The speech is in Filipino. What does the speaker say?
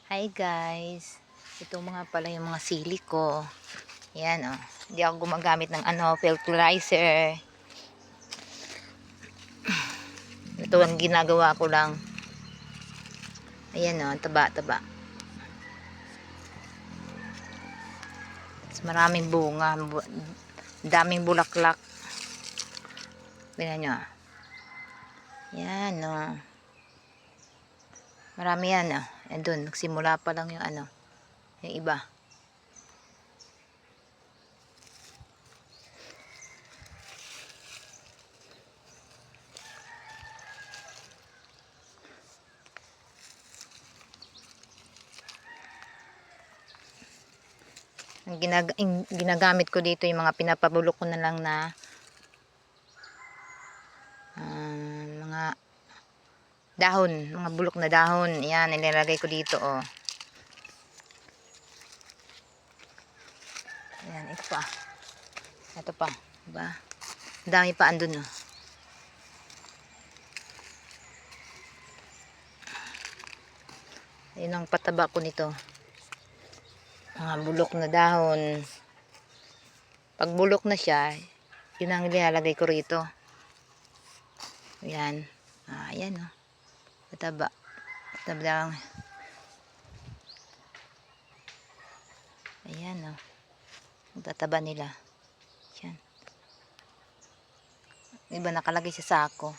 Hi guys, ito mga pala yung mga sili ko. Yan oh. Hindi ako gumagamit ng fertilizer. Ito ang ginagawa ko lang. Ayan oh, taba-taba. Maraming bunga, daming bulaklak. Tingnan nyo. Yan oh. Marami yan oh. And dun, nagsimula pa lang yung yung iba. Ang ginagamit ko dito yung mga pinapabulok ko na lang na mga dahon, mga bulok na dahon. Yan, nilalagay ko dito oh. Yan, ito pa. Ito pa, diba? Ang dami pa andun oh. Yun ang pataba ko nito. Mga bulok na dahon. Pag bulok na siya, yun ang nilalagay ko rito. Ayan. Ayan o. Pataba. Pataba lang. Ayan o. Ang tataba nila. Ayan. Iba nakalagay sa sako.